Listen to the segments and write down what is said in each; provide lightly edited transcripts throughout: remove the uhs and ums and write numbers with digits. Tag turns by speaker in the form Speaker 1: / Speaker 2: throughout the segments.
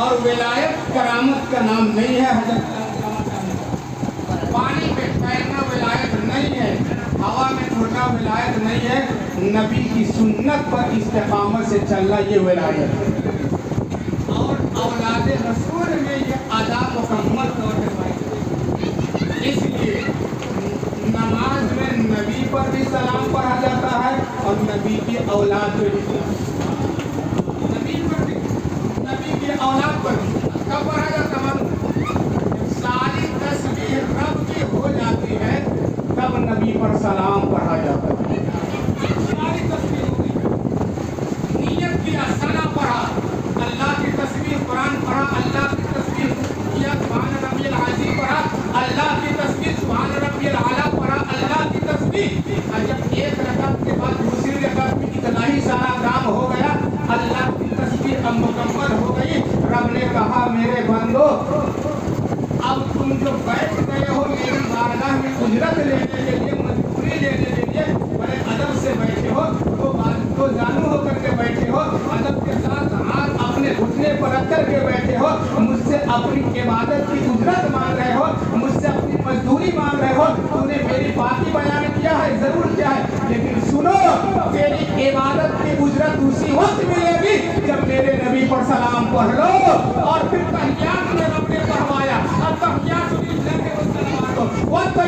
Speaker 1: اور ولایت کرامت کا نام نہیں ہے. حضرت پانی میں تیرنا ولایت نہیں ہے, ہوا میں اڑنا ولایت نہیں ہے, نبی کی سنت پر استقامت سے چلنا یہ ولایت ہے. اور اولاد رسول میں یہ آداب مکمل طور پہ پائی جاتی ہے. اس لیے نماز میں نبی پر بھی سلام پڑھا جاتا ہے اور نبی کی اولاد پہ بھی سلام, نبی پر بھی, نبی کی اولاد پر بھی. کب پڑھا جاتا ہے؟ ساری تسبیح رب کی ہو جاتی ہے تب نبی پر سلام پڑھا جاتا ہے. ساری تسبیح ہو گئی, نیت کیا, ثنا پڑھا, اللہ کی تسبیح, قرآن پڑھا, اللہ کی تسبیح کیا, سبحان ربی العظیم پڑھا, اللہ کی تسبیح, سبحان ربی الاعلیٰ پڑھا, اللہ کی تسبیح. اور جب ایک رکعت کے بعد دوسری رکعت میں اتنا ہی سارا کام ہو گیا, اللہ کی تسبیح اب مکمل ہو گئی. رب نے کہا میرے بندو اب تم جو بیٹھ گئے ہو میری بارگاہ میں اجرت لینے کے لیے, مزدوری لینے کے لیے, بڑے ادب سے بیٹھے ہو, تو جانو ہو کر کے بیٹھے ہو, ادب کے ساتھ ہاتھ اپنے گھٹنے پر رکھ کر کے بیٹھے ہو, مجھ سے اپنی عبادت کی اجرت مانگ رہے ہو, مجھ سے اپنی مزدوری مانگ رہے ہو. تو نے میری بات ہی بیان کیا ہے, ضرور کیا ہے, لیکن سنو تیری عبادت کی اجرت اسی وقت ملے گی جب میرے نبی پر سلام پڑھ لو. اور پھر تحیات میں رب نے پڑھوایا, اب تحیات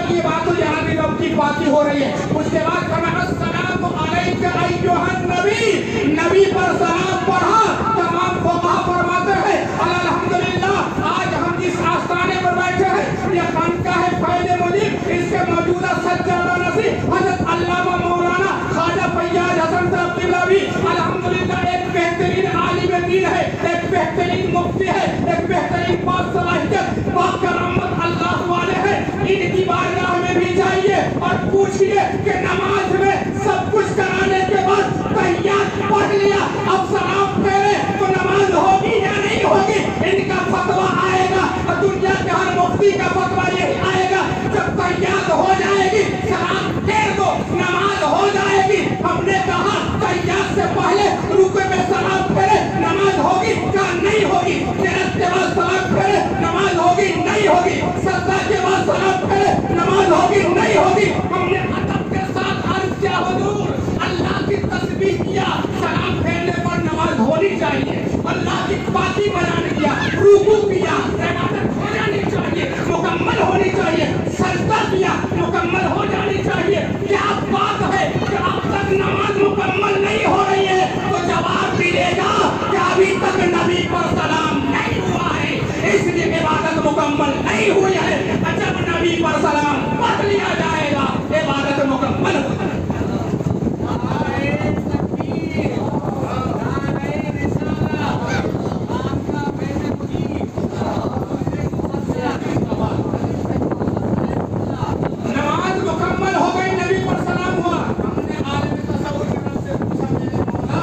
Speaker 1: یہ بات یہاں بھی رب کی پاکی ہو رہی ہے. اس کے بعد فرمایا السلام علیک ایھا النبی, نبی پر سلام پڑھا. تمام فقہا فرماتے ہیں الحمدللہ آج ہم جس آستانے پر بیٹھے ہیں یہ خانقاہ ہے فیض مجید, اس کے موجودہ سجادہ نشین حضرت علامہ مولانا خواجہ فیاض حسن صاحب قبلہ بھی الحمدللہ ایک بہترین عالم دین ہے, ایک بہترین مفتی ہے, ایک بہترین باصلاحیت باکرامت اللہ والے ہیں. ان کی بارگاہ میں بھی جائیے اور پوچھئے کہ نماز میں سب کچھ کرانے کے بعد تحیات پڑھ لیا, اب سلام پھیرے تو نماز ہوگی یا نہیں ہوگی؟ ان کا فتویٰ آئے گا, دنیا کے ہر مفتی کا فتویٰ یہی آئے گا جب تحیات ہو جائے گی سلام پھیر دو نماز ہو جائے گی. ہم نے کہا تحیات سے پہلے رکوع میں سلام پھیرے نماز ہوگی کیا نہیں ہوگی؟ قرات کے بعد سلام پھیرے نماز ہوگی نہیں ہوگی؟ سجدہ کے بعد سلام پھیرے نماز ہوگی نہیں ہوگی؟ ہم نے ادب کے ساتھ عرض کیا حضور اللہ کی تسبیح کیا, سلام پھیرنے پر نماز ہونی چاہیے, اللہ کی پاکی بیان کیا, رکوع کیا, عبادت ہو جانی چاہیے, مکمل ہونی چاہیے, سجدہ کیا مکمل ہو جانی چاہیے. کیا بات ہے کہ اب تک نماز مکمل نہیں ہو رہی ہے؟ تو جواب ملے گا کہ ابھی تک نبی پر سلام نہیں ہوا ہے, اس لیے عبادت مکمل نہیں ہوئی ہے. جب نبی پر سلام پڑھ لیا جائے گا عبادت مکمل ہو جائے گی. نماز مکمل ہو گئی, نبی پر سلام ہوا. ہم نے عالم تصور کی طرف سے پوچھا میرے مولا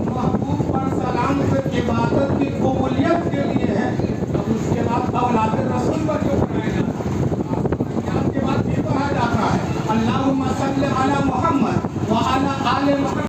Speaker 1: محبوب پر سلام سے عبادت کی قبولیت